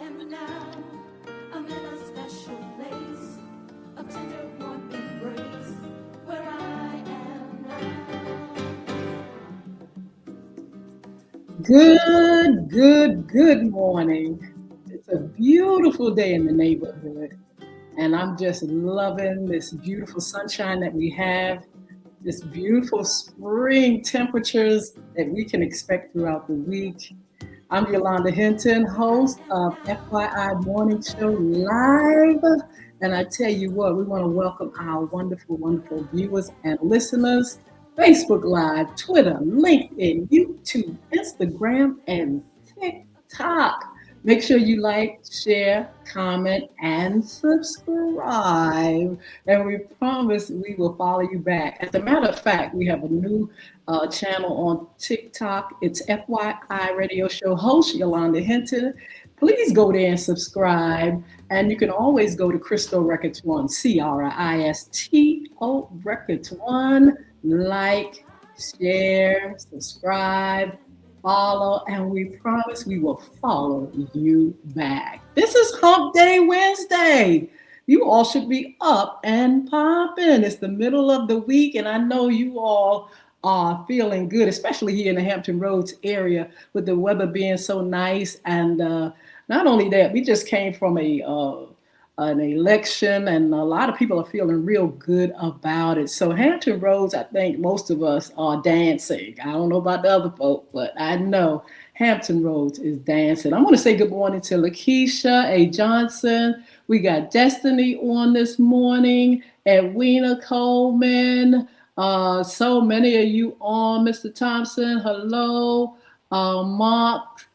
And now I'm in a special place, a tender warm embrace, where I am now. Good morning. It's a beautiful day in the neighborhood, and I'm just loving this beautiful sunshine that we have, this beautiful spring temperatures that we can expect throughout the week. I'm Yolanda Hnton, host of FYI Morning Show Live. And I tell you what, we want to welcome our wonderful viewers and listeners. Facebook Live, Twitter, LinkedIn, YouTube, Instagram, and TikTok. Make sure you like, share, comment, and subscribe. And we promise we will follow you back. As a matter of fact, we have a new channel on TikTok. It's FYI Radio Show host Yolanda Hnton. Please go there and subscribe. And you can always go to Crystal Records One, Cristo Records One. Like, share, subscribe, follow, and we promise we will follow you back. This is Hump Day Wednesday. You all should be up and popping. It's the middle of the week, and I know you all are feeling good, especially here in the Hampton Roads area with the weather being so nice. And not only that, we just came from an election, and a lot of people are feeling real good about it. So Hampton Roads, I think most of us are dancing. I don't know about the other folk, but I know Hampton Roads is dancing. I'm going to say good morning to Lakeisha A. Johnson. We got Destiny on this morning, Edwina Coleman. So many of you on, Mr. Thompson. Hello, Mark.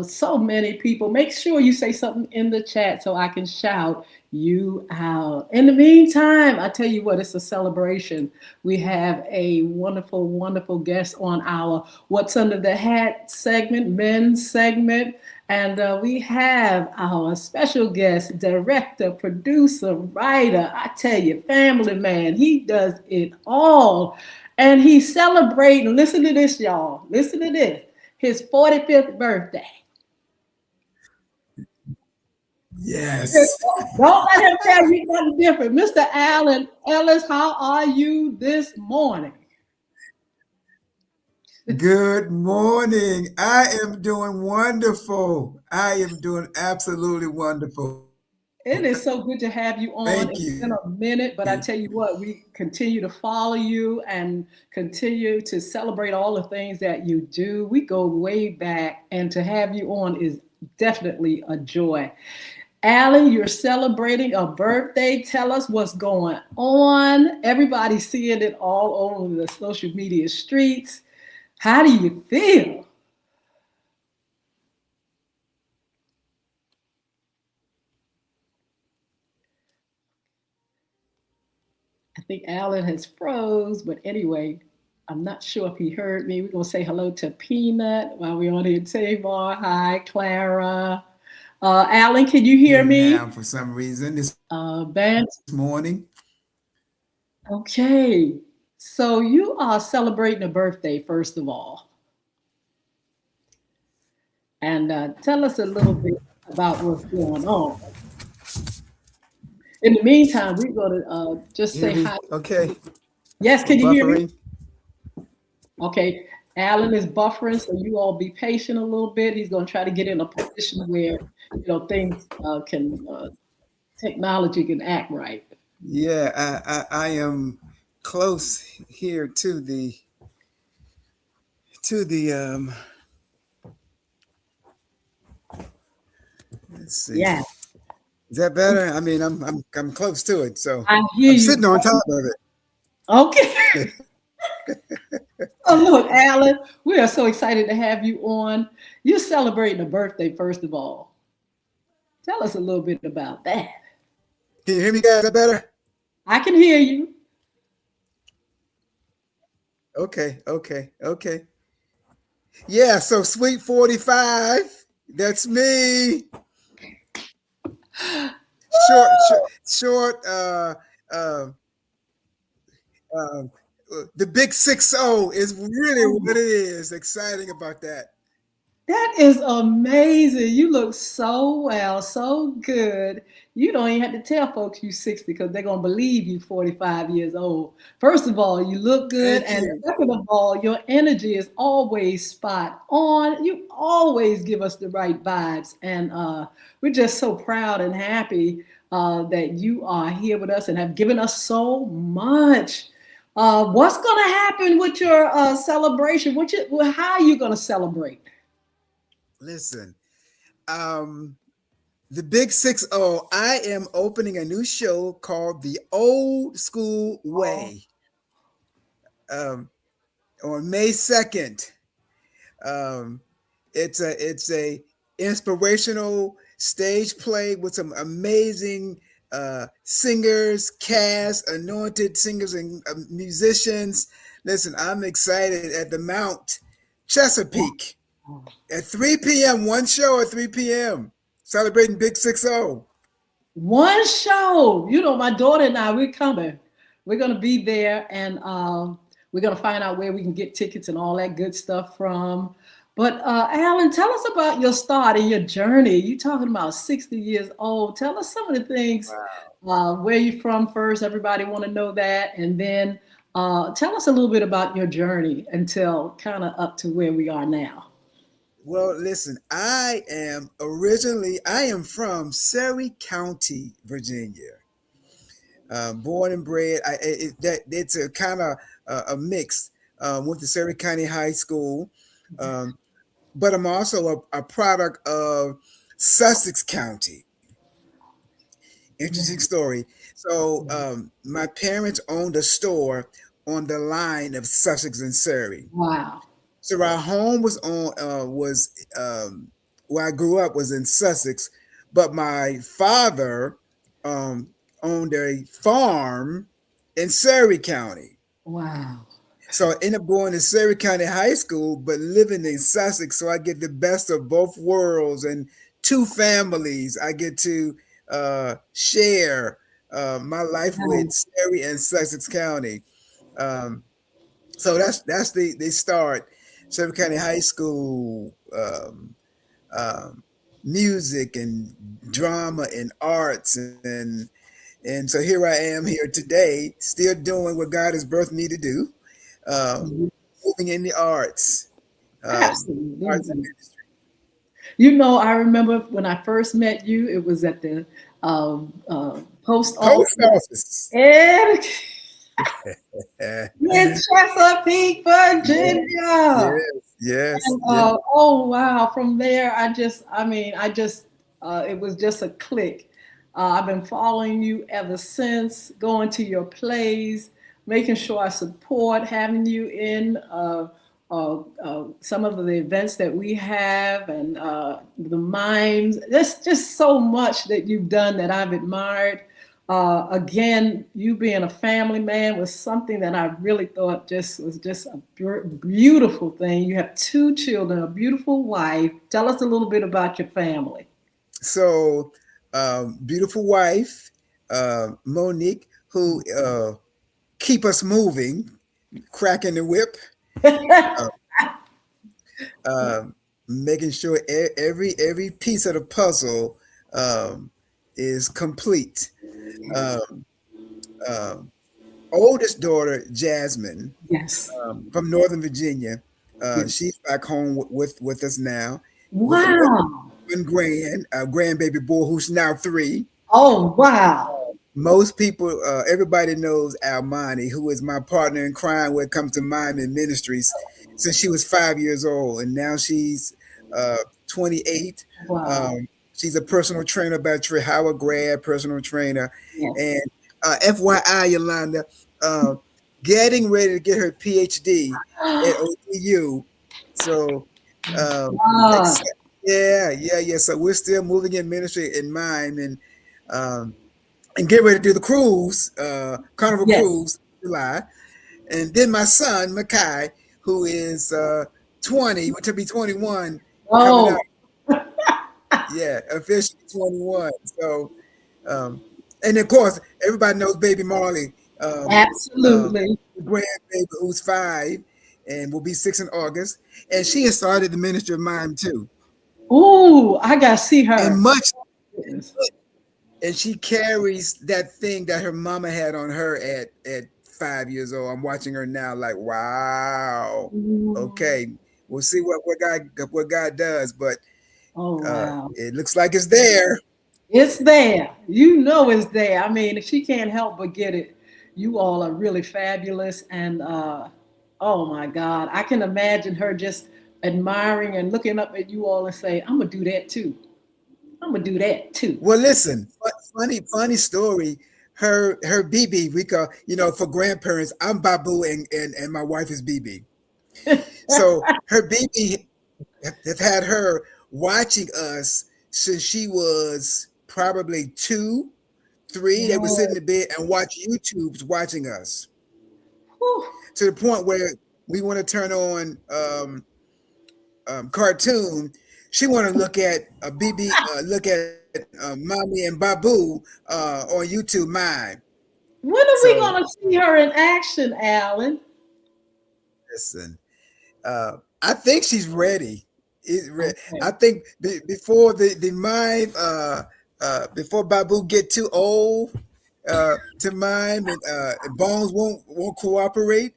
So many people. Make sure you say something in the chat so I can shout you out. In the meantime, I tell you what, it's a celebration. We have a wonderful guest on our What's Under the Hat segment, men's segment. And we have our special guest, director, producer, writer. I tell you, family man, he does it all. And he's celebrating, listen to this, y'all. Listen to this. His 45th birthday. Yes. Don't let him tell you nothing different. Mr. Alan Ellis, how are you this morning? Good morning. I am doing wonderful. I am doing absolutely wonderful. It is so good to have you on. Thank It's you. been a minute, but I tell you what, we continue to follow you and continue to celebrate all the things that you do. We go way back, and to have you on is definitely a joy. Alan, you're celebrating a birthday. Tell us what's going on. Everybody's seeing it all over the social media streets. How do you feel? I think Alan has froze, but anyway, I'm not sure if he heard me. We're gonna say hello to Peanut while we're on here. Tamar, hi, Clara. Alan, can you hear Here me? now for some reason this Ben, morning. okay. So you are celebrating a birthday, first of all, and tell us a little bit about what's going on. In the meantime, we're gonna just Hear say me? hi. Okay. Yes, can you hear me? Buffering. Okay, Alan is buffering, so you all be patient a little bit. He's going to try to get in a position where things technology can act right. Yeah, I am close here to the let's see. Yeah, Is that better? I mean, I'm close to it, so I hear I'm you. sitting on top of Okay. it. Oh, look, Alan, we are so excited to have you on. You're celebrating a birthday, first of all. Tell us a little bit about that. Can you hear me, guys? Is that better? I can hear you. Okay. Yeah, so sweet 45. That's me. Short. Uh, the big 60 is really what it is. Exciting about that. That is amazing. You look so well, so good. You don't even have to tell folks you 60 because they're gonna believe you 45 years old. First of all, you look good, Thank and you. second of all, your energy is always spot on. You always give us the right vibes, and we're just so proud and happy that you are here with us and have given us so much. What's gonna happen with your celebration? How are you gonna celebrate? Listen, um, the Big 60, I am opening a new show called The Old School Oh, Way um, on May 2nd. Um, it's a inspirational stage play with some amazing singers, cast, anointed singers and musicians. Listen, I'm excited at the Mount Chesapeake at 3 p.m. One show at 3 p.m. Celebrating Big 60. one show. You know, my daughter and I, we're coming. We're gonna be there, and we're gonna find out where we can get tickets and all that good stuff from. But Alan, tell us about your start and your journey. You talking about 60 years old. Tell us some of the things. Where you from first? Everybody want to know that, and then tell us a little bit about your journey until kind of up to where we are now. Well, listen, I am from Surrey County, Virginia. Born and bred. It's a kind of a mix. Went to Surrey County High School, um, but I'm also a product of Sussex County. Interesting Yeah. story. So, my parents owned a store on the line of Sussex and Surrey. Wow. So our home was where I grew up was in Sussex, but my father um, owned a farm in Surrey County. Wow. So I ended up going to Surrey County High School, but living in Sussex. So I get the best of both worlds and two families. I get to share my life with Surrey and Sussex County. Um, so that's the start. Surrey County High School, music and drama and arts and so here I am here today, still doing what God has birthed me to do, um, moving in the arts, arts and Absolutely. ministry. You know, I remember when I first met you, it was at the post Post office office. in, Yeah, in Chesapeake, Virginia. yes, yes, And yes. oh wow, from there, it was just a click. I've been following you ever since, going to your plays, making sure I support having you in some of the events that we have and the mimes. There's just so much that you've done that I've admired. Again, you being a family man was something that I really thought just was just a beautiful thing. You have two children, a beautiful wife. Tell us a little bit about your family. So, beautiful wife, Monique, who keep us moving, cracking the whip, uh, um, making sure every piece of the puzzle is complete. Um, um, Oldest daughter, Jasmine, Yes. from Northern Virginia, Yes. she's back home with us now, with Wow. one grandbaby boy who's now 3. Oh wow. Most people, everybody knows Almani, who is my partner in crime when it comes to mime and ministries, since she was 5 years old, and now she's 28. Wow. She's a personal trainer by Trey Howard grad, personal trainer, Yes. and FYI, Yolanda, uh, getting ready to get her PhD at ODU. So, um, Ah, except, yeah. So we're still moving in ministry in mime, um, and get ready to do the cruise, Carnival yes. Cruise, in July. And then my son, Makai, who is 20, to be 21, coming out. Oh, Yeah, officially 21. So, um, and of course, everybody knows Baby Marley, um, absolutely. the grandbaby who's 5. and will be 6 in August. And she has started the Ministry of Mime too. Ooh, I gotta see And her. much Goodness. and she carries that thing that her mama had on her at 5 years old. I'm watching her now, like, wow. Ooh. Okay, we'll see what God does, but Oh wow. it looks like it's there. It's there. You know it's there. I mean, she can't help but get it. You all are really fabulous. And oh my God, I can imagine her just admiring and looking up at you all and say, I'm gonna do that too. I'm gonna do that too. Well, listen, funny story. Her BB, we call, for grandparents, I'm Babu and my wife is BB. So her BB have had her watching us since she was probably 2, 3, that would sit in Yes. the bed and watch YouTube's watching us Whew. to the point where we want to turn on cartoon. She want to look at a BB, look at Mommy and Babu on YouTube Mime. When are we So gonna see her in action, Alan? listen, I think she's ready. Okay. I think before the mime, before Babu get too old to mime and Bones won't cooperate.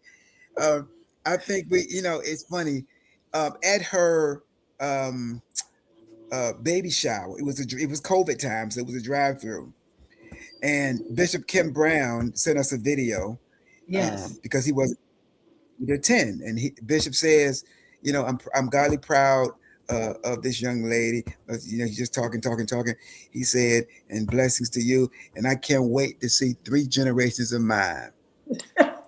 Uh, I think it's funny. At her um, baby shower, it was COVID time, so it was a drive through, and Bishop Kim Brown sent us a video Yes. because he was to 10. And Bishop says, I'm godly proud of this young lady. He's just talking. He said, and blessings to you. And I can't wait to see 3 generations of mine.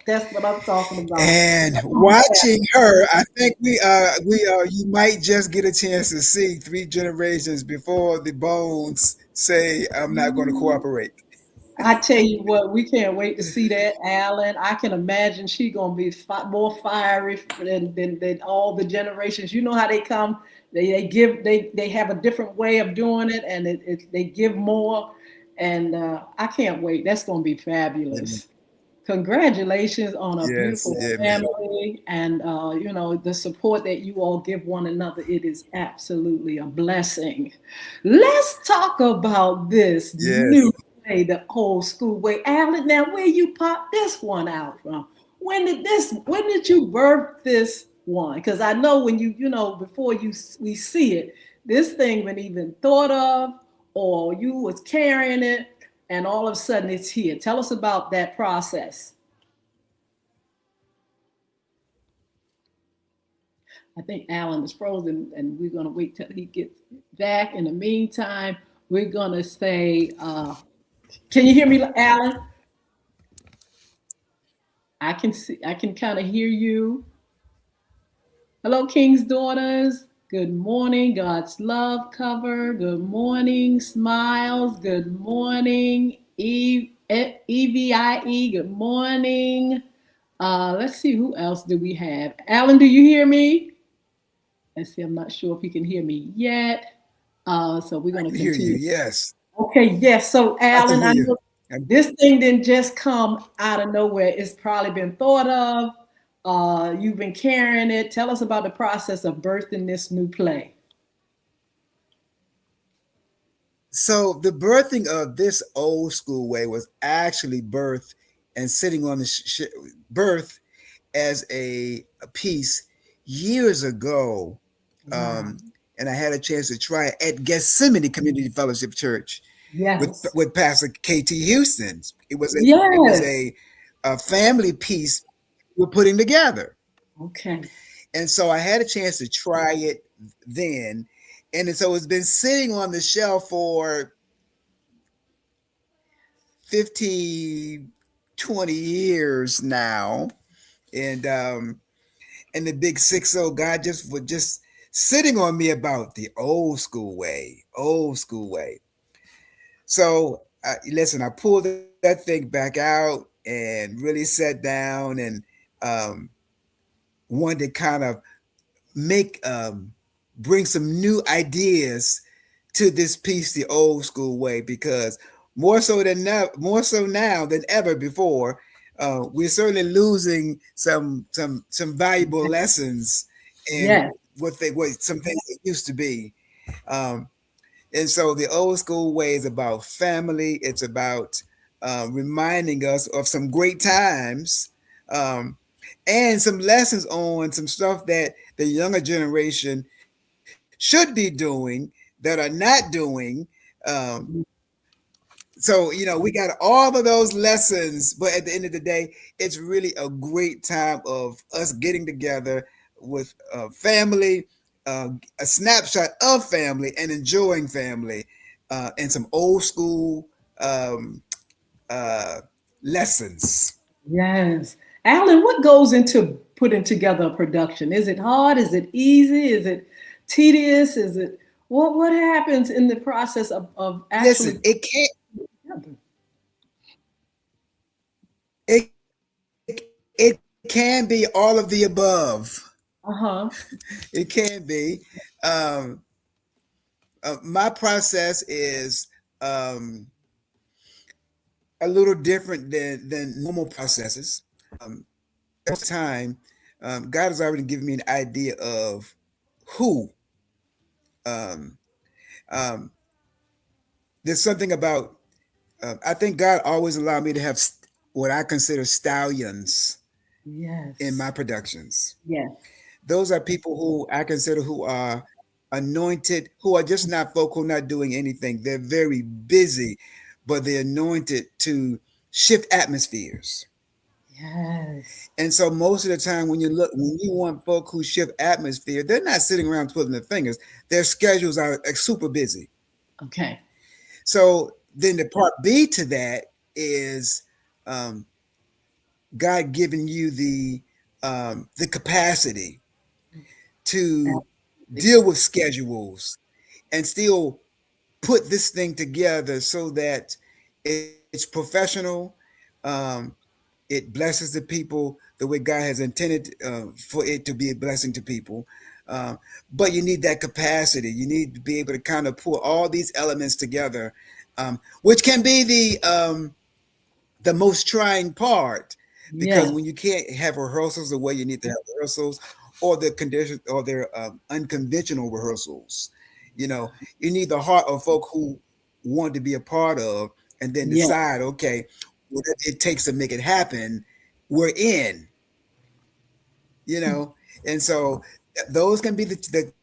That's what I'm talking about. And watching her, I think you might just get a chance to see 3 generations before the bones say, I'm not going to cooperate. I tell you what, we can't wait to see that, Alan. I can imagine she gonna be more fiery than all the generations. You know how they come. They have a different way of doing it, and they give more. And I can't wait. That's gonna be fabulous. Congratulations on a Yes, beautiful yeah, man. family, and the support that you all give one another. It is absolutely a blessing. Let's talk about this new Yes. way, the old school way. Alan, now where you pop this one out from? When did you birth this one? Because I know when before we see it, this thing been even thought of, or you was carrying it, and all of a sudden it's here. Tell us about that process. I think Alan is frozen, and we're going to wait till he gets back. In the meantime, we're going to say, can you hear me, Alan? I can kind of hear you. Hello, King's Daughters. Good morning, God's love cover. Good morning, Smiles. Good morning, EVIE. Good morning. Let's see, who else do we have? Alan, do you hear me? Let's see, I'm not sure if he can hear me yet. So we're I going to can hear you. continue. Yes, Okay, yes. So, I can Alan, hear I you. know this thing didn't just come out of nowhere. It's probably been thought of. You've been carrying it. Tell us about the process of birthing this new play. So the birthing of this old school way was actually birth and sitting on the birth as a piece years ago. Wow. And I had a chance to try it at Gethsemane Community Fellowship Church Yes. with Pastor KT Houston. Yes. A family piece we're putting together. Okay. And so I had a chance to try it then. And so it's been sitting on the shelf for 50, 20 years now. And the big 6-0, God just was just sitting on me about the old school way, old school way. So listen, I pulled that thing back out and really sat down and um, wanted to kind of make bring some new ideas to this piece the old school way, because more so now than ever before, we're certainly losing some valuable lessons in Yes. what some things that used to be. Um, and so the old school way is about family. It's about reminding us of some great times, um, and some lessons on some stuff that the younger generation should be doing that are not doing. Um, so we got all of those lessons, but at the end of the day, it's really a great time of us getting together with family, uh, a snapshot of family and enjoying family, and some old school um, uh, lessons. Yes. Alan, what goes into putting together a production? Is it hard? Is it easy? Is it tedious? Is it what happens in the process of actually Listen, it can be all of the above. uh-huh. It can be. Um, my process is um, a little different than normal processes. Um, most of the time, God has already given me an idea of who. Um, um, there's something about. I think God always allowed me to have what I consider stallions in Yes. my productions. Yes. Those are people who I consider who are anointed, who are just not folk who are not doing anything. They're very busy, but they're anointed to shift atmospheres. Yes. And so most of the time when you want folk who shift atmosphere, they're not sitting around twiddling their fingers. Their schedules are like super busy. Okay. So then the part B to that is um, God giving you the capacity to Absolutely. deal with schedules and still put this thing together so that it's professional. Um, it blesses the people the way God has intended for it to be a blessing to people. Um, but you need that capacity. You need to be able to kind of pull all these elements together, which can be the most trying part because Yes. when you can't have rehearsals the way you need to have rehearsals or the condition or their unconventional rehearsals, you know, you need the heart of folk who want to be a part of and then Yes. decide, okay, whatever it takes to make it happen, we're in, you know. And so those can be the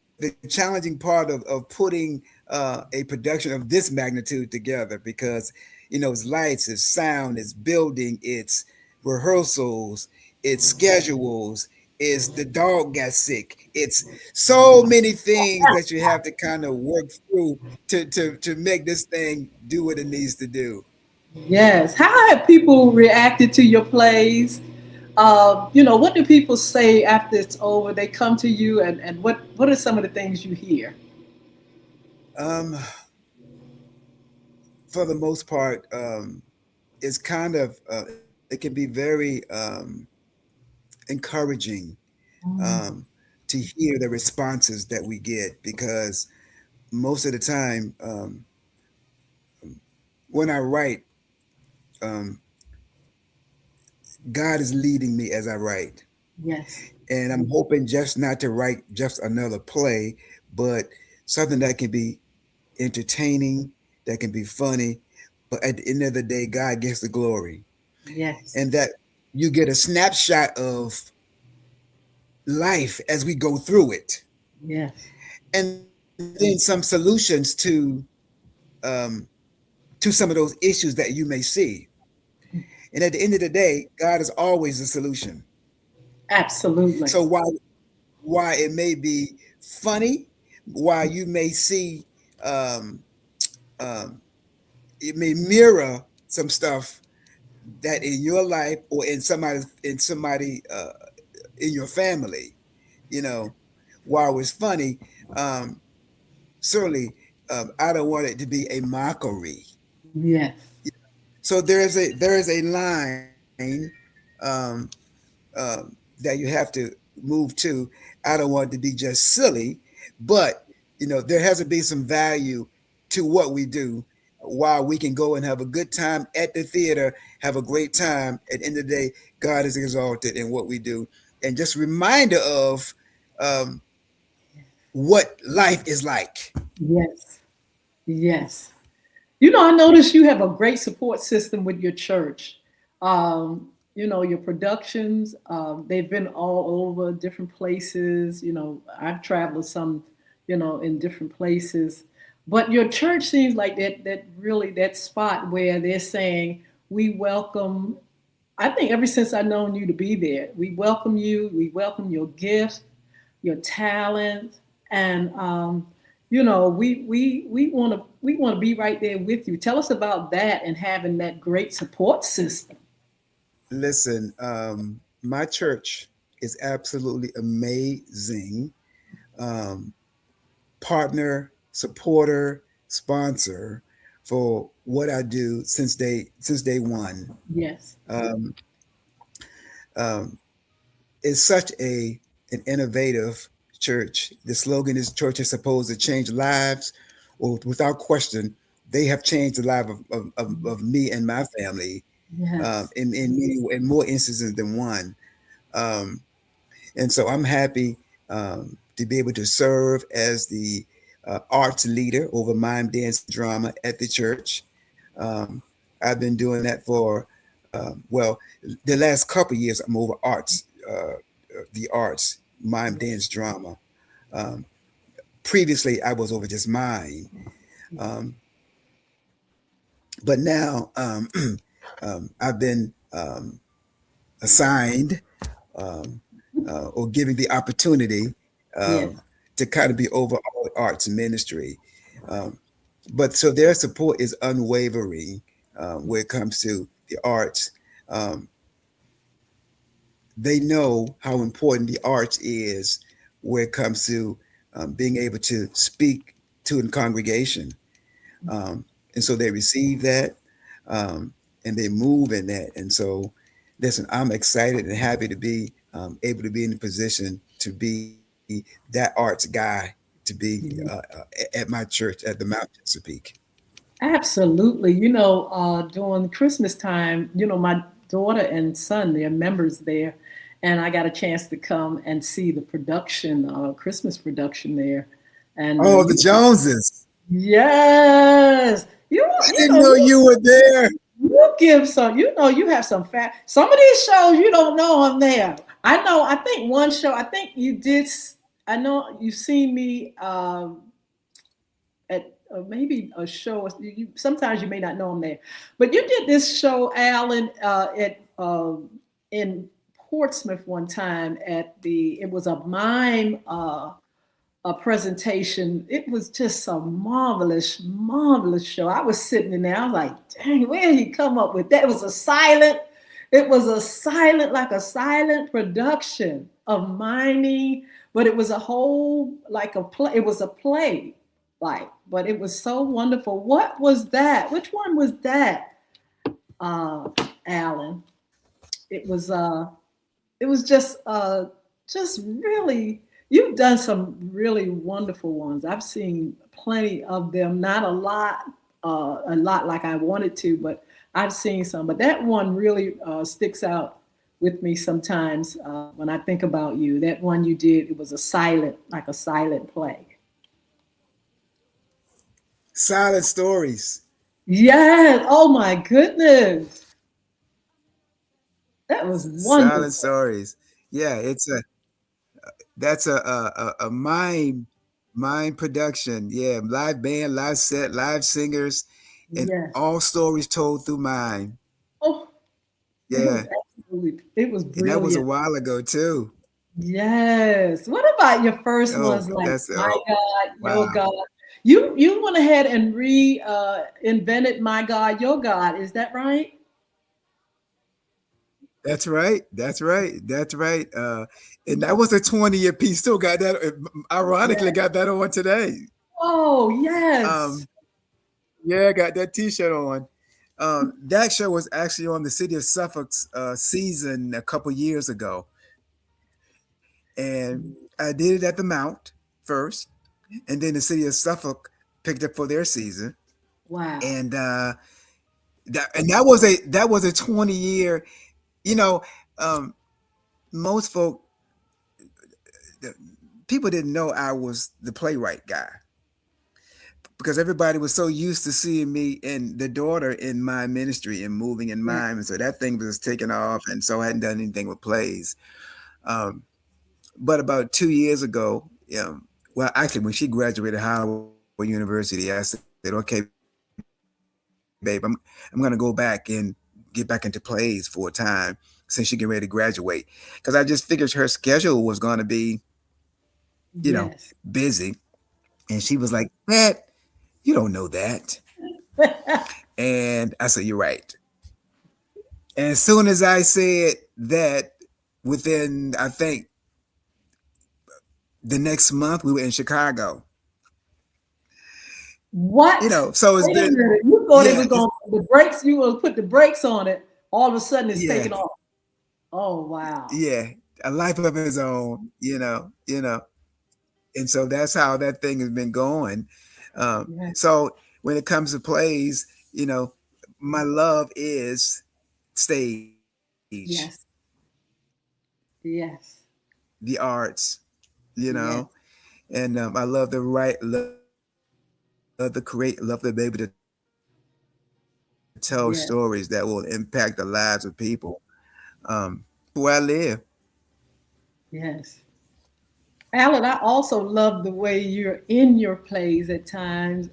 challenging part of putting a production of this magnitude together because it's lights, it's sound, it's building, it's rehearsals, it's schedules, it's the dog got sick, it's so many things that you have to kind of work through to make this thing do what it needs to do. Yes. How have people reacted to your plays? What do people say after it's over? They come to you, and what are some of the things you hear? um for the most part, it's kind of it can be very encouraging Mm, um, to hear the responses that we get because most of the time when I write, um, God is leading me as I write, yes. and I'm hoping just not to write just another play, but something that can be entertaining, that can be funny, but at the end of the day, God gets the glory, Yes. and that you get a snapshot of life as we go through it, Yes. and then some solutions um, to some of those issues that you may see. And at the end of the day, God is always the solution. Absolutely. So why it may be funny, why you may see um, um, it may mirror some stuff that in your life or in somebody in your family, you know, while it's funny, um, certainly I don't want it to be a mockery. Yes. So there is a line um, that you have to move to. I don't want it to be just silly, but there has to be some value to what we do while we can go and have a good time at the theater, have a great time. At the end of the day, God is exalted in what we do, and just reminder of um, what life is like. Yes. Yes. I noticed you have a great support system with your church. Your productions, they've been all over different places. I've traveled some, in different places. But your church seems like that really that spot where they're saying, we welcome, I think ever since I've known you to be there, we welcome you, we welcome your gifts, your talent, and we want to be right there with you. Tell us about that and having that great support system. Listen, my church is absolutely amazing. Um, Partner, supporter, sponsor for what I do since day one. Yes. Um, um, it's such an innovative church. The slogan is "Church is supposed to change lives." Well, without question, they have changed the life of me and my family Yes. in more instances than one. Um, and so I'm happy to be able to serve as the arts leader over mime, dance, drama at the church. Um, I've been doing that for well, the last couple of years. I'm over arts, the arts, mime, dance, drama. Um, Previously, I was over just mime, um, but now I've been assigned um, or given the opportunity Yes. um, to kind of be over all the arts ministry. Um, but so their support is unwavering when it comes to the arts. Um, they know how important the arts is when it comes to being able to speak to a congregation. And so they receive that um, and they move in that. And so, listen, I'm excited and happy to be able to be in the position to be that arts guy, to be at my church at the Mount Chesapeake. Absolutely. During Christmas time, my daughter and son, they're members there, and I got a chance to come and see the production, Christmas production there. And Oh, the Joneses. yes, I didn't know you were there. you give some, you have some fat. Some of these shows you don't know I'm there. I know. I think one show. I think you did. I know you've seen me. At maybe a show. Sometimes you may not know I'm there, but you did this show, Alan, at in Portsmouth one time at the. It was a mime a presentation. It was just a marvelous, marvelous show. I was sitting in there. I was like, dang, where did he come up with that? It was a silent. It was a silent, like a silent production of mining, but it was a whole like a play. It was a play like, but it was so wonderful. What was that? Which one was that, uh, Alan? It was it was just really. You've done some really wonderful ones. I've seen plenty of them. Not a lot like I wanted to, but I've seen some. But that one really sticks out with me sometimes when I think about you. That one you did, it was a silent, like a silent play. Silent stories. Yes. Oh my goodness. That was Silent wonderful. stories. Yeah, that's a mime production. Yeah, live band, live set, live singers, and Yes. all stories told through mime. Oh, it was Yeah, absolutely, it was and that was a brilliant. while ago too. Yes. What about your first Oh, ones like that's My God, wow. Your God? You went ahead and re invented My God, Your God. Is that right? That's right. That's right. That's right. And that was a 20-year piece. Still got that. Ironically, Yeah. got that on today. Oh, yes. Um, yeah, got that T-shirt on. That show was actually on the City of Suffolk's season a couple years ago, and I did it at the Mount first, and then the City of Suffolk picked up for their season, Wow. and that was a 20-year. You know, um, most folk, the- people didn't know I was the playwright guy because everybody was so used to seeing me and the daughter in my ministry and moving in Yeah. mime, and so that thing was taking off, and so I hadn't done anything with plays. Um, but about 2 years ago, well, actually, when she graduated Howard University, I said, "Okay, babe, I'm going to go back and get back into plays full time since she getting ready to graduate," because I just figured her schedule was going to be, Yes. busy. And she was like, "Dad, you don't know that." And I said, "You're right." And as soon as I said that, within, I think, the next month, we were in Chicago. What? So it's Wait a been, minute. You thought it yeah, was going to, the brakes, you will put the brakes on it. All of a sudden it's yeah, taking off. Oh, wow. yeah, a life of his own. And so that's how that thing has been going. Yes. So when it comes to plays, my love is stage, Yes. Yes. the arts, you know, Yes. and I love to write, love to create, love to be able to tell stories that will impact the lives of people. Yes. That's where I live. Yes. Alan, I also love the way you're in your plays at times.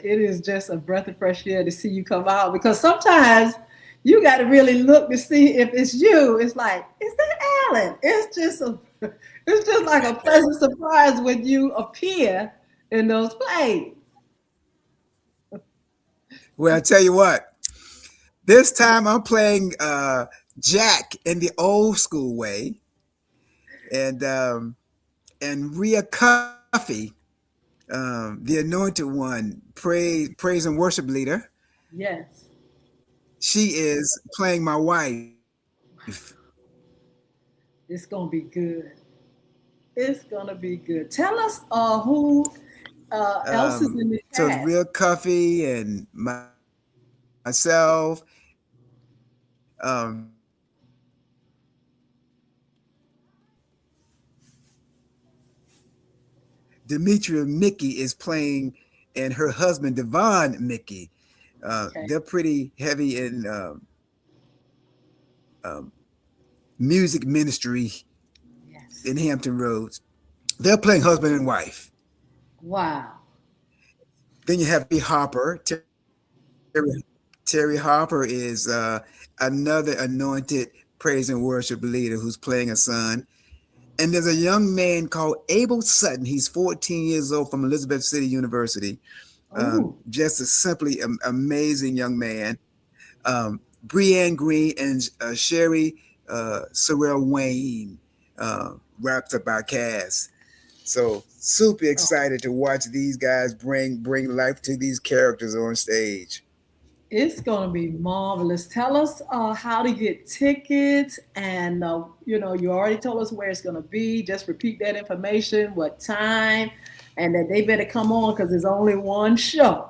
It is just a breath of fresh air to see you come out because sometimes you got to really look to see if it's you. It's like, is that Alan? It's just like a pleasant surprise when you appear in those plays. Well, I tell you what, this time I'm playing Jack in the old school way, and Rhea Cuffey, the anointed one, praise and worship leader. Yes, She is playing my wife. it's gonna be good. It's gonna be good. Tell us who else is in the So it's cast. Rhea Cuffey and myself. Demetria Mickey is playing, and her husband Devon Mickey. Okay. They're pretty heavy in um, music ministry Yes. in Hampton Roads. They're playing husband and wife. Wow. Then you have Harper. Terry Harper is another anointed praise and worship leader who's playing a son. And there's a young man called Abel Sutton. He's 14 years old from Elizabeth City University. Oh. Just a simply amazing young man. Brianne Green and Sherry Sorrell Wayne wrapped up our cast. So super Oh. excited to watch these guys bring life to these characters on stage. It's going to be marvelous. Tell us how to get tickets. And, you already told us where it's going to be. Just repeat that information, what time, and that they better come on because there's only one show.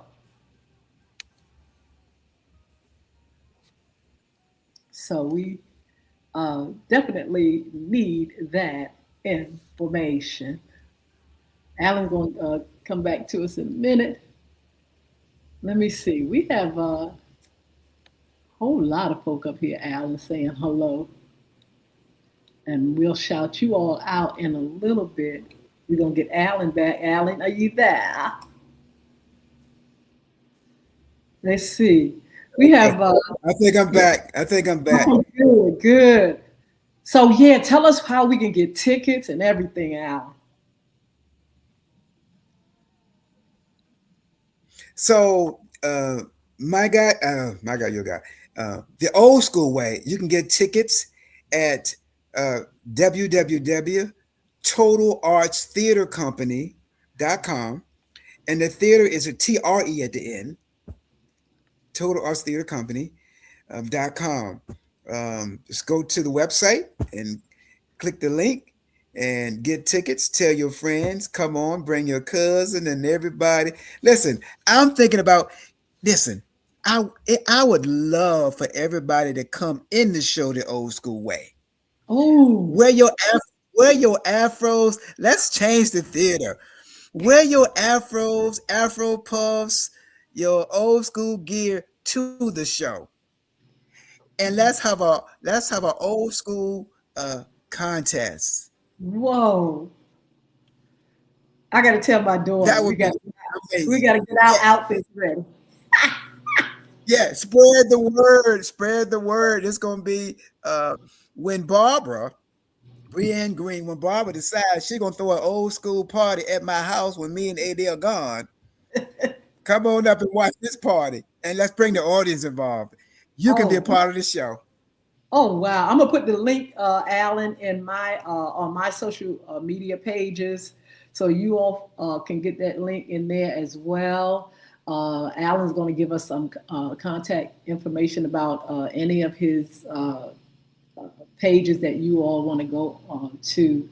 So we definitely need that information. Alan's going to come back to us in a minute. Let me see. We have a whole lot of folk up here, Alan, saying hello. And we'll shout you all out in a little bit. We're going to get Alan back. Alan, are you there? Let's see. We Okay. have, I think I'm back. I think I'm back. oh, good, good. So, yeah, tell us how we can get tickets and everything, Alan. So your guy, the old school way, you can get tickets at uh, www.totalartstheatercompany.com, and the theater is a TRE at the end. Total Arts Theater Company.com. Just go to the website and click the link and get tickets. Tell your friends, come on, bring your cousin and everybody. Listen, I'm thinking about Listen, I would love for everybody to come in the show the old school way. Oh, Wear your wear your afros. Let's change the theater. Wear your afros, afro puffs, your old school gear to the show, and let's have a old school contest. whoa. I got to tell my daughter That would be we amazing. got to get our Yeah, outfits ready. yeah. Spread the word. Spread the word. It's gonna be when Barbara Brienne Green, when Barbara decides she's gonna throw an old school party at my house when me and AD are gone. Come on up and watch this party, and let's bring the audience involved. You can be a Oh, part of the show. oh wow! I'm gonna put the link, Alan, in my on my social media pages, so you all can get that link in there as well. Alan's going to give us some contact information about any of his pages that you all want to go to.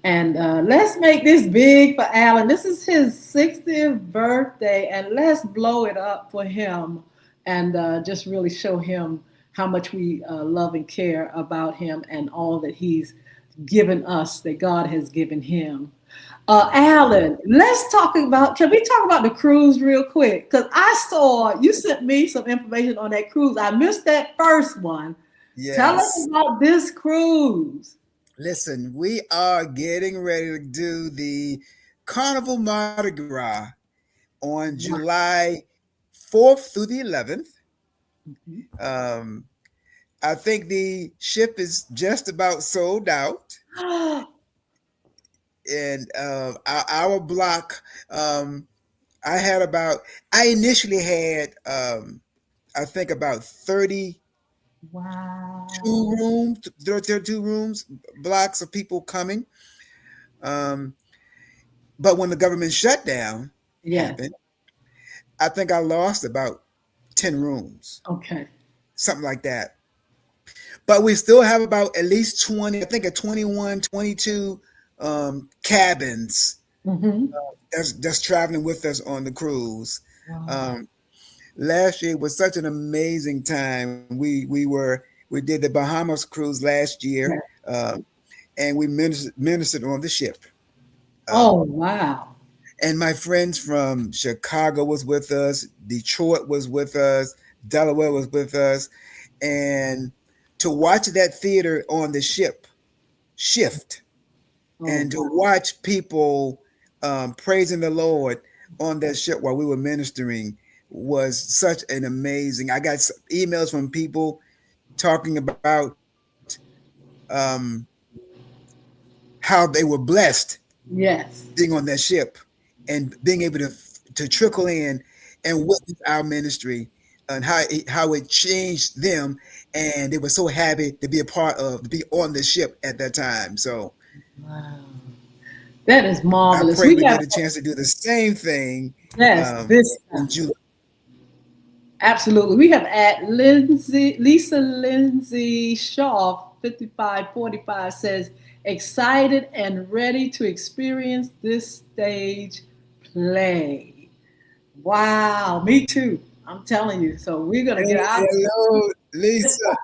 And let's make this big for Alan. This is his 60th birthday, and let's blow it up for him and just really show him how much we love and care about him and all that he's given us, that God has given him. Alan, let's talk about, can we talk about the cruise real quick? Because I saw you sent me some information on that cruise. I missed that first one. Tell us Yes. about this cruise. Listen, we are getting ready to do the Carnival Mardi Gras on July 4th through the 11th. Um, I think the ship is just about sold out. And our block, I had about, I initially had, I think about 32 Wow. rooms, 32 rooms, blocks of people coming. Um, but when the government shutdown Yes. happened, I think I lost about 10 rooms, Okay. something like that. But we still have about at least 20, I think a 21, 22 cabins Mm-hmm. that's traveling with us on the cruise. Wow. Um, Last year was such an amazing time. We did the Bahamas cruise last year, Yeah. and we ministered on the ship. Oh, Um, wow. and my friends from Chicago was with us, Detroit was with us, Delaware was with us, and to watch that theater on the ship shift Oh, and to wow. watch people praising the Lord on that ship while we were ministering was such an amazing. I got emails from people talking about how they were blessed Yes. being on that ship and being able to trickle in and witness our ministry and how it changed them, and they were so happy to be a part of to be on the ship at that time. So Wow. That is I marvelous. pray We we have, get a chance to do the same thing yes, this in July. absolutely. We have at Lisa Lindsay Shaw, 5545 says, excited and ready to experience this stage play. Wow, me too. I'm telling you. So we're gonna Hey, get out. hello, Lisa.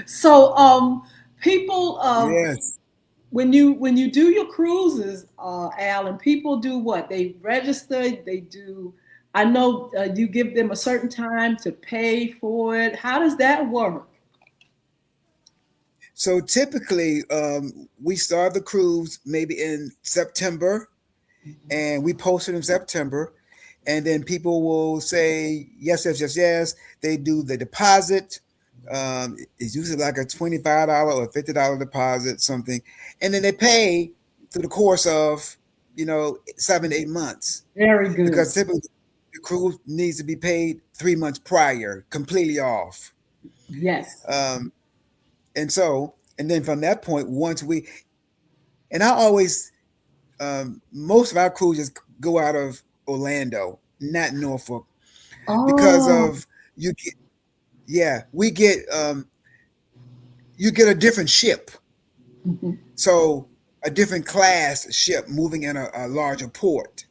So people Yes. when you do your cruises, Alan, people do what? They register, they do, I know you give them a certain time to pay for it. How does that work? So typically, we start the cruise maybe in September, and we post it in September, and then people will say yes, yes, yes, yes. They do the deposit. It's usually like a $25 or $50 deposit, something, and then they pay through the course of 7 8 months Very good. because typically the cruise needs to be paid 3 months prior, completely off. Yes. Um, and then from that point, once we and I always most of our cruises go out of Orlando, not Norfolk, because Oh, of you get yeah we get you get a different ship, mhm. so a different class ship moving in a larger port.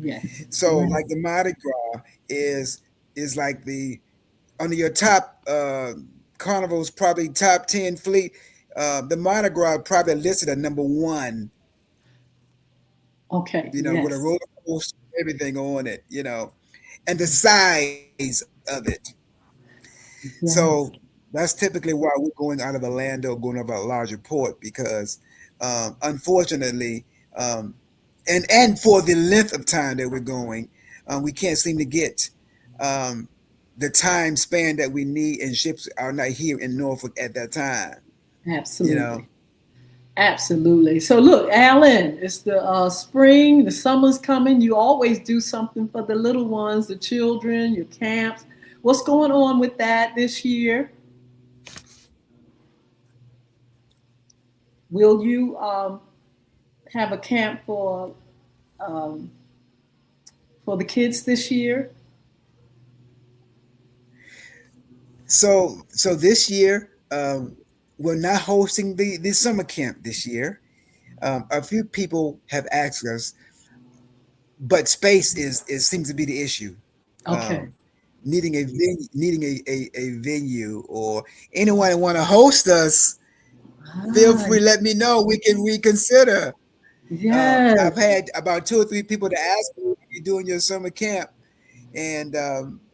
Yes. So Yes. like the Mardi Gras is like the under your top carnivals, probably top 10 fleet. The Mardi Gras probably listed at number one, Okay. with a Yes. roller coaster, everything on it, and the size of it. So Yes. that's typically why we're going out of Orlando, going over a larger port because, unfortunately, um, and for the length of time that we're going, we can't seem to get um, the time span that we need, and ships are not here in Norfolk at that time. You know, Absolutely. Absolutely. So look, Alan, it's the spring, the summer's coming. You always do something for the little ones, the children, your camps. What's going on with that this year? Will you have a camp um, for the kids this year? so this year, we're not hosting the summer camp this year. A few people have asked us, but space is seems to be the issue. Okay. Um, needing a venue, or anyone that want to host us, feel Ah, free. Let me know. We can reconsider. yes. I've had about two or three people to ask me, "Are you doing your summer camp?" And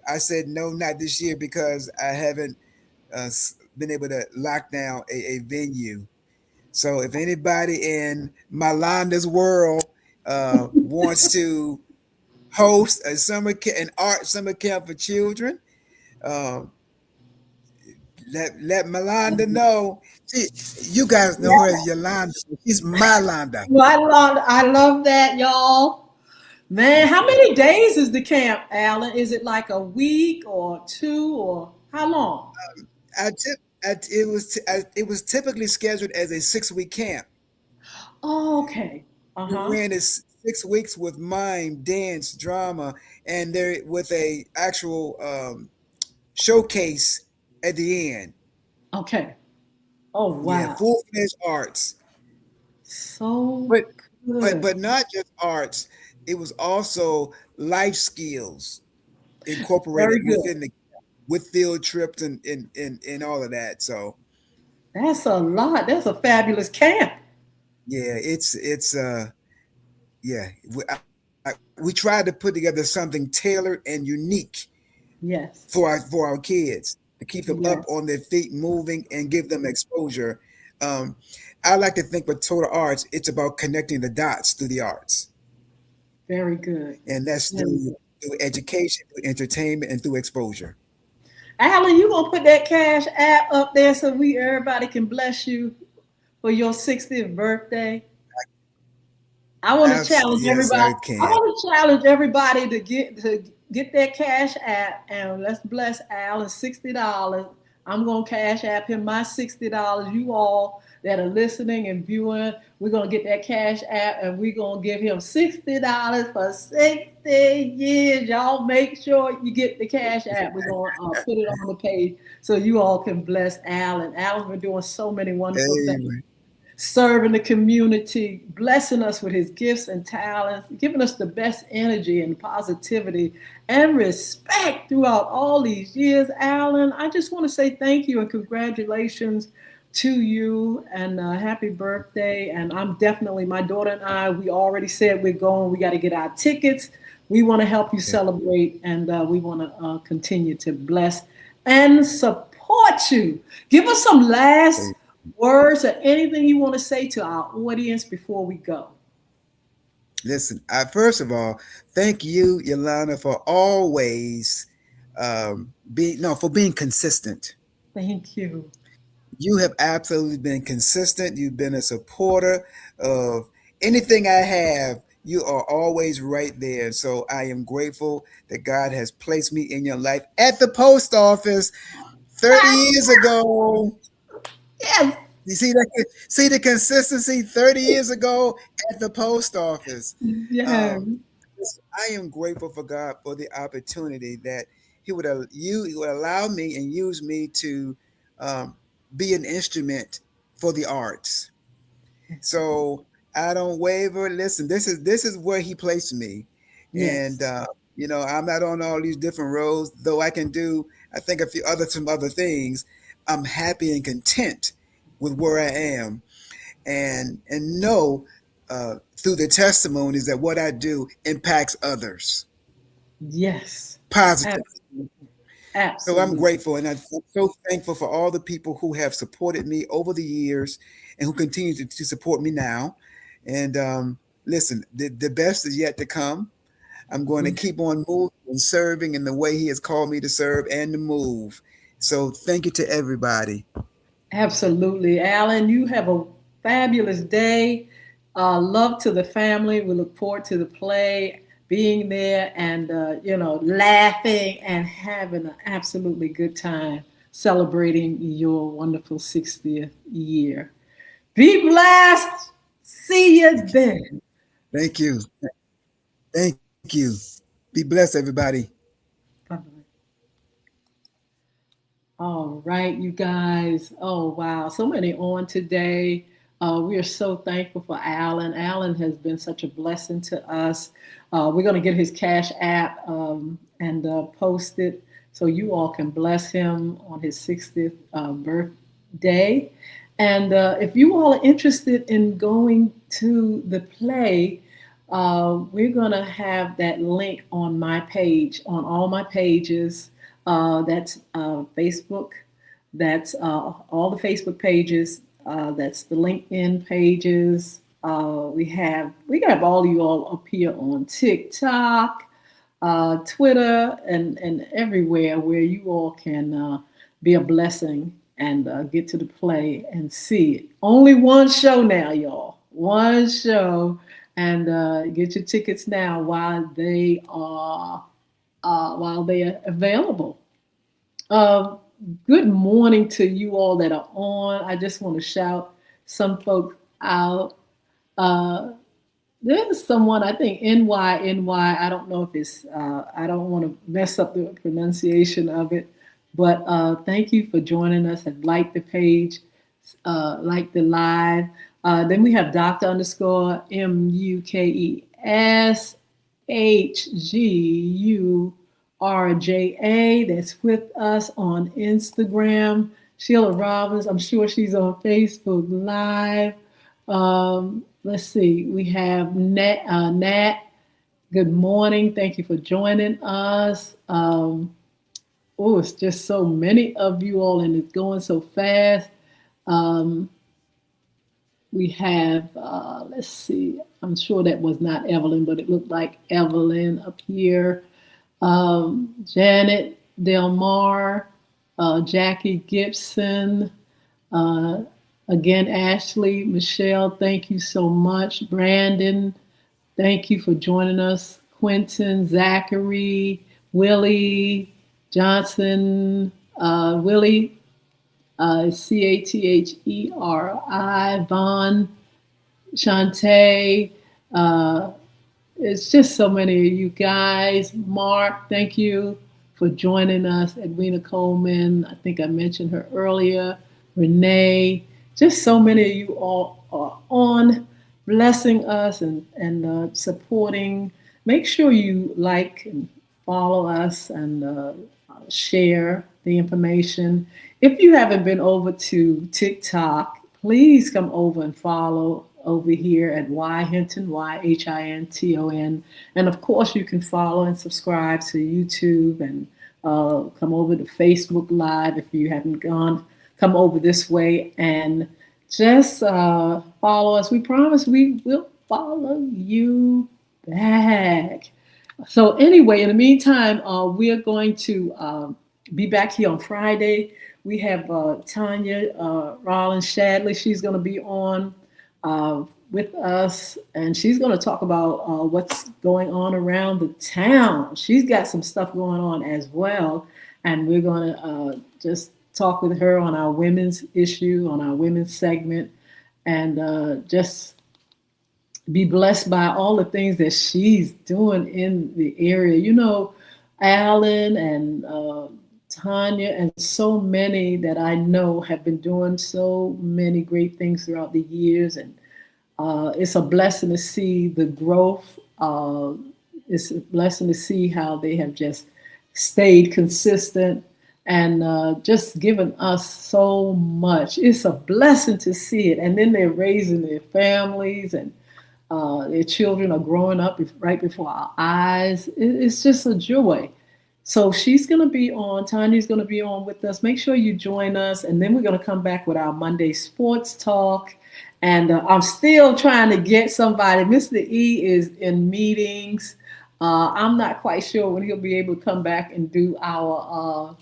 I said no, not this year because I haven't been able to lock down a venue. So if anybody in Yolanda's world wants to host an art summer camp for children, um, let Yolanda know. She, you guys know her as Yolanda. She's my Yolanda. Well, I love that, y'all. Man, how many days is the camp, Alan? Is it like a week or two or how long? I tip. It was typically scheduled as a 6 week camp. Oh, okay. We Uh-huh. ran this 6 weeks with mime, dance, drama, and there with a actual showcase at the end. Okay. Oh, Yeah, wow. full fledged arts, So but good. but not just arts. It was also life skills incorporated Very good. within the with field trips and all of that. So That's a lot. That's a fabulous camp. yeah, it's yeah. We tried to put together something tailored and unique Yes. for our kids to keep them up Yes. on their feet, moving, and give them exposure. Um, I like to think with total arts, it's about connecting the dots through the arts, Very good. and that's Very good. through education, through entertainment, and through exposure. Alan, you gonna put that cash app up there so we everybody can bless you for your 60th birthday? I want to challenge Yes, everybody. I I can. want to challenge everybody to get that cash app and let's bless Alan $60. I'm gonna cash app him my $60. You all that are listening and viewing, we're gonna get that cash app and we're gonna give him $60 for 60 years. Y'all make sure you get the cash app. We're gonna put it on the page so you all can bless Alan. Alan's been doing so many wonderful things, Amen. serving the community, blessing us with his gifts and talents, giving us the best energy and positivity and respect throughout all these years. Alan, I just want to say thank you and congratulations to you and happy birthday. And I'm definitely, my daughter and I, we already said we're going, we got to get our tickets. We want to help you Okay. celebrate and we want to continue to bless and support you. Give us some last words or anything you want to say to our audience before we go. Listen, first of all, thank you, Yolanda, for always being no for being consistent. Thank you. You have absolutely been consistent. You've been a supporter of anything I have. You are always right there. So I am grateful that God has placed me in your life at the post office 30 years ago. Yes. You see that? See the consistency 30 years ago at the post office. Yes. Um, I am grateful for God for the opportunity that He would allow me and use me to um, be an instrument for the arts. So I don't waver. Listen, this is where He placed me. And Yes. I'm not on all these different roads, though I can do, I think, some other things. I'm happy and content with where I am, and know through the testimonies that what I do impacts others Yes. positively. Absolutely. So I'm Absolutely. grateful, and I'm so thankful for all the people who have supported me over the years and who continue to support me now. And listen, the best is yet to come. I'm going to Mhm. keep on moving and serving in the way He has called me to serve and to move. So thank you to everybody. Absolutely. Alan, you have a fabulous day. Love to the family. We look forward to the play, being there and, laughing and having an absolutely good time celebrating your wonderful 60th year. Be blessed. See you Thank you. then. Thank you. Thank you. Be blessed, everybody. Bye-bye. All right, you guys. Oh, wow. So many on today. We are so thankful for Alan. Alan has been such a blessing to us. We're going to get his Cash App and post it so you all can bless him on his 60th birthday. And if you all are interested in going to the play, we're going to have that link on my page, on all my pages. That's Facebook. That's all the Facebook pages. That's the LinkedIn pages. We have all of you all up here on TikTok, Twitter, and everywhere where you all can be a blessing and get to the play and see it. Only one show now, y'all. One show, and get your tickets now while they are available. Uh, Good morning to you all that are on. I just want to shout some folks out. Uh, there's someone, I think, NY. I don't know if it's, I don't want to mess up the pronunciation of it, but thank you for joining us and like the page, like the live. Then we have Dr. underscore MUKESHGURJA that's with us on Instagram. Sheila Robbins, I'm sure she's on Facebook Live. Let's see, we have Nat. Good morning. Thank you for joining us. Oh, it's just so many of you all, and it's going so fast. Um, we have, let's see, I'm sure that was not Evelyn, but it looked like Evelyn up here. Janet Delmar, Jackie Gibson, uh, again, Ashley, Michelle, thank you so much. Brandon, thank you for joining us. Quentin, Zachary, Willie, Johnson, Willie, Catheri, Vaughn, Shantae. Uh, it's just so many of you guys. Mark, thank you for joining us. Edwina Coleman, I think I mentioned her earlier. Renee, just so many of you all are on, blessing us and supporting. Make sure you like and follow us and share the information. If you haven't been over to TikTok, please come over and follow over here at Hnton, Yhinton. And of course, you can follow and subscribe to YouTube and come over to Facebook Live if you haven't come over this way and just follow us. We promise we will follow you back. So anyway, in the meantime, we are going to be back here on Friday. We have Tanya Rollins Shadley. She's going to be on with us, and she's going to talk about what's going on around the town. She's got some stuff going on as well, and we're going to just talk with her on our women's issue, on our women's segment, and just be blessed by all the things that she's doing in the area. You know, Alan and Tanya and so many that I know have been doing so many great things throughout the years. And it's a blessing to see the growth it's a blessing to see how they have just stayed consistent and just given us so much. It's a blessing to see it. And then they're raising their families, and their children are growing up right before our eyes. It's just a joy. So she's going to be on, Tanya's going to be on with us. Make sure you join us. And then we're going to come back with our Monday sports talk. And I'm still trying to get somebody. Mr. E is in meetings. I'm not quite sure when he'll be able to come back and do our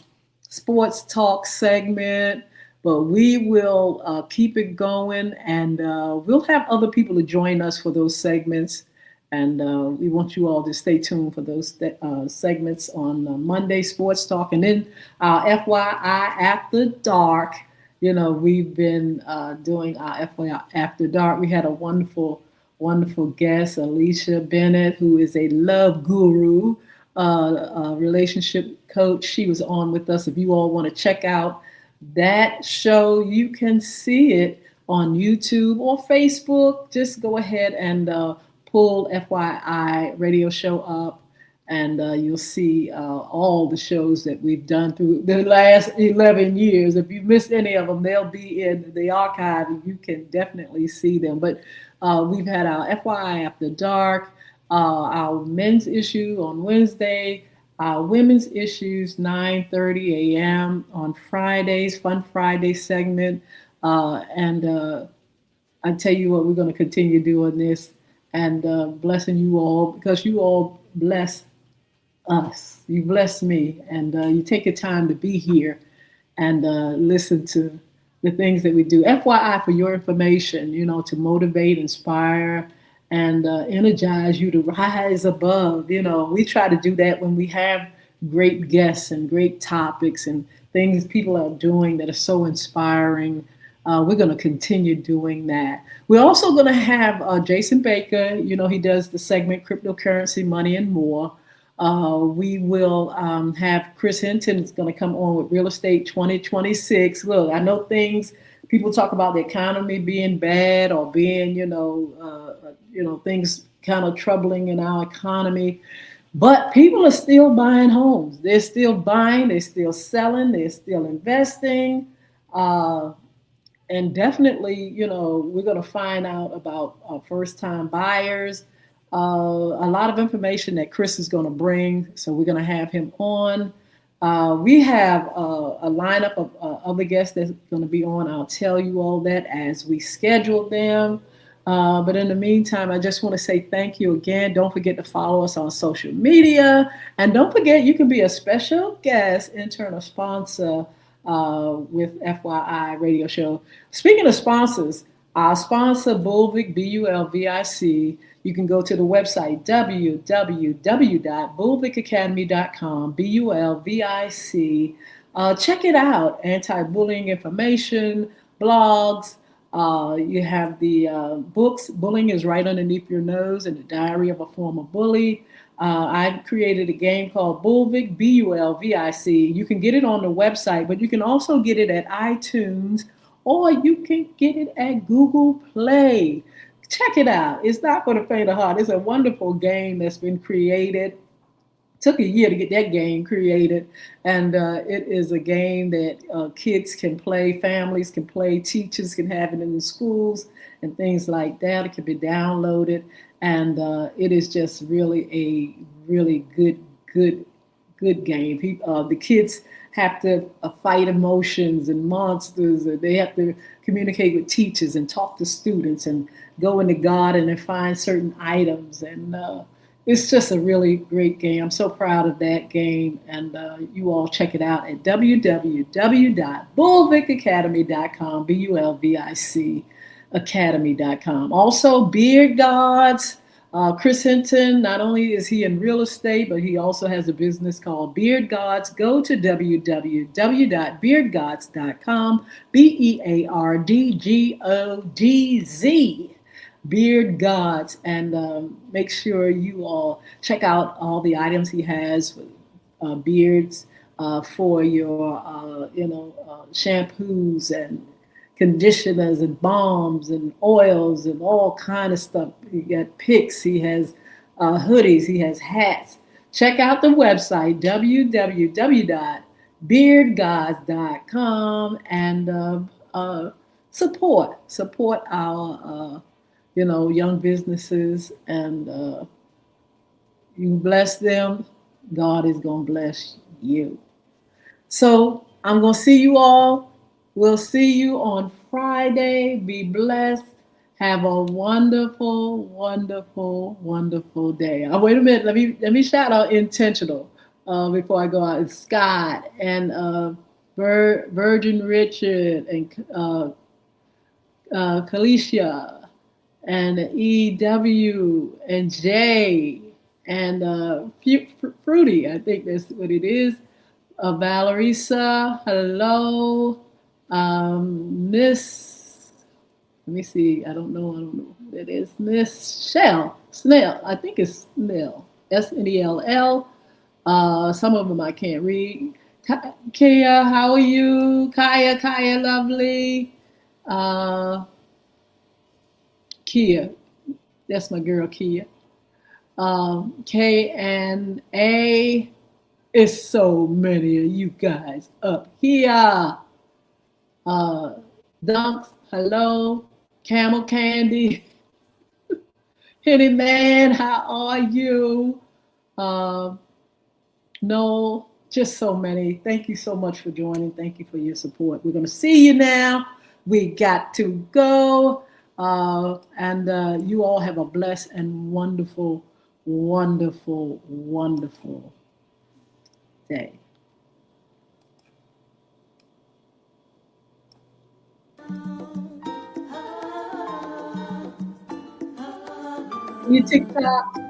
sports talk segment, but we will keep it going, and we'll have other people to join us for those segments. And we want you all to stay tuned for those segments on Monday Sports Talk. And then FYI After Dark. You know, we've been doing our FYI After Dark. We had a wonderful, wonderful guest, Alicia Bennett, who is a love guru, relationship coach. She was on with us. If you all want to check out that show, you can see it on YouTube or Facebook. Just go ahead and pull FYI radio show up, and you'll see all the shows that we've done through the last 11 years. If you missed any of them, they'll be in the archive, and you can definitely see them. But we've had our FYI After Dark, our men's issue on Wednesday, our women's issues 9:30 a.m. on Fridays, Fun Friday segment. And I tell you what, we're going to continue doing this and blessing you all, because you all bless us. You bless me, and you take your time to be here and listen to the things that we do. FYI, for your information, you know, to motivate, inspire, and energize you to rise above. You know, we try to do that when we have great guests and great topics and things people are doing that are so inspiring. We're going to continue doing that. We're also going to have Jason Baker. You know, he does the segment Cryptocurrency, Money, and More. We will have Chris Hnton is going to come on with Real Estate 2026. Look, I know people talk about the economy being bad or being, things kind of troubling in our economy. But people are still buying homes. They're still buying, they're still selling, they're still investing. And definitely, you know, we're going to find out about first-time buyers. A lot of information that Chris is going to bring, so we're going to have him on. We have a lineup of other guests that's going to be on. I'll tell you all that as we schedule them. But in the meantime, I just want to say thank you again. Don't forget to follow us on social media. And don't forget, you can be a special guest, intern, or sponsor with FYI Radio Show. Speaking of sponsors, our sponsor, Bulvic, Bulvic, you can go to the website, www.bulvicacademy.com, Bulvic. Check it out. Anti-bullying information, blogs. You have the books, Bullying is Right Underneath Your Nose, and the Diary of a Former Bully. I created a game called Bulvic, Bulvic. You can get it on the website, but you can also get it at iTunes, or you can get it at Google Play. Check it out. It's not for the faint of heart. It's a wonderful game that's been created. Took a year to get that game created, and it is a game that kids can play, families can play, teachers can have it in the schools and things like that. It can be downloaded, and it is just really a really good game. The kids have to fight emotions and monsters, and they have to communicate with teachers and talk to students and go in the garden and find certain items, and it's just a really great game. I'm so proud of that game, and you all check it out at www.bulvicacademy.com, Bulvic academy.com. Also, Beard Gods. Chris Hnton, not only is he in real estate, but he also has a business called Beard Gods. Go to www.beardgods.com, BeardGodz. Beard Gods, and make sure you all check out all the items he has with beards for your shampoos and conditioners and balms and oils and all kind of stuff. He got picks. He has hoodies. He has hats. Check out the website, www.beardgods.com, and support our young businesses, and you bless them, God is going to bless you. So I'm going to see you all. We'll see you on Friday. Be blessed. Have a wonderful, wonderful, wonderful day. Wait a minute. Let me shout out Intentional before I go out. It's Scott and Virgin Richard and Kalisha and EW and Jay and Fruity. I think that's what it is. Valerisa, hello. Miss, let me see. I don't know who that is. Miss Snell. I think it's Snell. Snell. Some of them I can't read. Kia, how are you? Kaya, lovely. Kia, that's my girl Kia. K and A. It's so many of you guys up here. Dunks, hello. Camel Candy. Henny Man, how are you? No, just so many. Thank you so much for joining. Thank you for your support. We're going to see you now. We got to go. And you all have a blessed and wonderful, wonderful, wonderful day. You TikTok.